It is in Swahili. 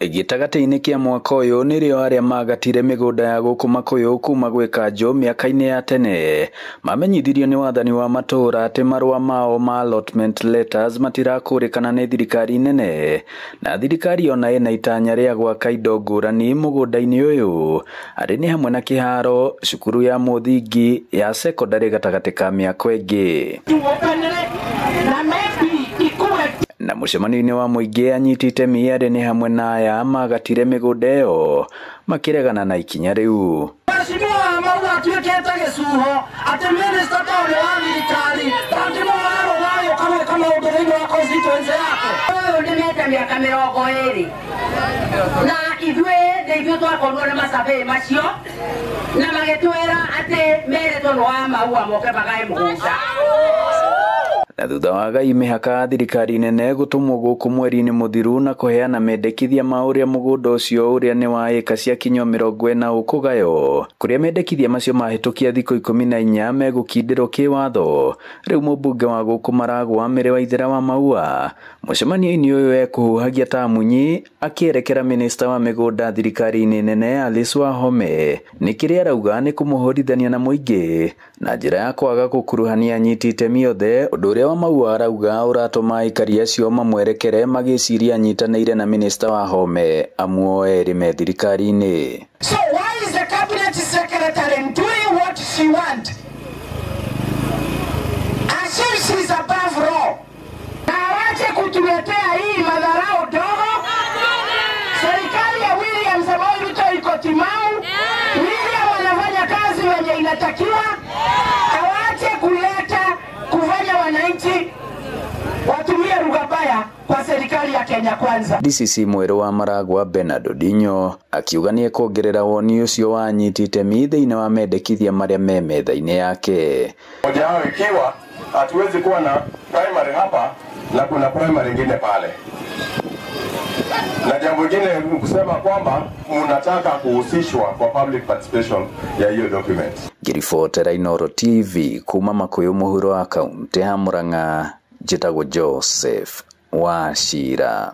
Gĩtagatĩ-inĩ kĩa mwaka ũyũ nĩrĩo arĩa magatire mĩgũnda ya gũkũ Makuyu kuma gwĩ kanjũ mĩaka-inĩ ya tene mamenyithirio nĩ wathani wa matũra atĩ marũa mao ma allotment letters matirakũrĩkana nĩ thirikari nene, na thirikari ona ĩna itanya rĩa gwaka indo ngũrani mũgũnda-inĩ ũyũ arĩ nĩ hamwe na kĩharo, cukuru ya mũthingi, ya secondary gatagatĩ ka mĩako ĩngĩ. Na mũcemanio-inĩ wa mũingĩ anyiti itemi arĩ nĩ hamwe na aya magatire mĩgũnda ĩyo makĩregana na ikinya rĩu. Mheshimiwa Mauga atuĩkĩte gĩcuho atĩ minista ta ũrĩa wa thirikari ndangĩmũgarũra kama maũndũ thĩinĩ wa constituency yake. Ũyũ nĩmete mĩaka 20 na ithuĩ twakorwo na macabĩ macio na magĩtwĩra atĩ merĩtwo nĩ wa Maua moke magae mũgũnda. Na thutha wa gai mĩhaka thirikari nene gũtũmwo gũkũ mweri-inĩ mũthiru na kũheana mendekithia ma ũrĩa mũgũnda ũcio ũrĩa nĩ wa ĩka cia kinyo 40 ũkũgayo, kũrĩa mendekithia macio mahĩtũkia thikũ 14 megũkindĩrwo kĩwatho. Rĩu mũmbunge wa gũkũ Maragwa Mĩrĩ Waithera wa Maua mũcemanio-inĩ ũyũ ekũhuhagia ta munyi akĩerekera minista wa mĩgũnda thirikari-inĩ nene Alice Wahome, nĩ kĩrĩa arauga nĩ kũmũhũrithania na mũingĩ na njĩra ya kwaga gũkuruhania anyiti itemi othe, ũndũ ũrĩa wa Maua arauga ũratũma aikari acio mamwerekere magĩciria anyitanĩire na minista Wahome amwe erĩ me thirikari-inĩ. So why is the cabinet secretary doing what she want? As if she's above law. Na wache kutuletea hii madharau dogo. Serikali ya William Samoei Ruto iko timamu. William wanafanya kazi wenye inatakiwa. Hawache kufanya wananchi watumie lugha mbaya kwa serikali ya Kenya Kwanza. DCC mwerũ wa Maragwa Bernard Odinyo akiuga nĩ kuongerera woni ũcio wa anyiti itemi thĩinĩ wa mendekithia marĩa me metha-inĩ yake. Moja wao ikiwa hatuwezi kuwa na primary hapa na kuna primary nyingine pale. Na jambo lingine kusema kwamba mnataka kuhusishwa kwa public participation ya hiyo document. Ngĩribotera Inooro TV kuma Makuyu mũhuro wa kaunti ya Murang'a, njĩtagwo Joseph Wachira.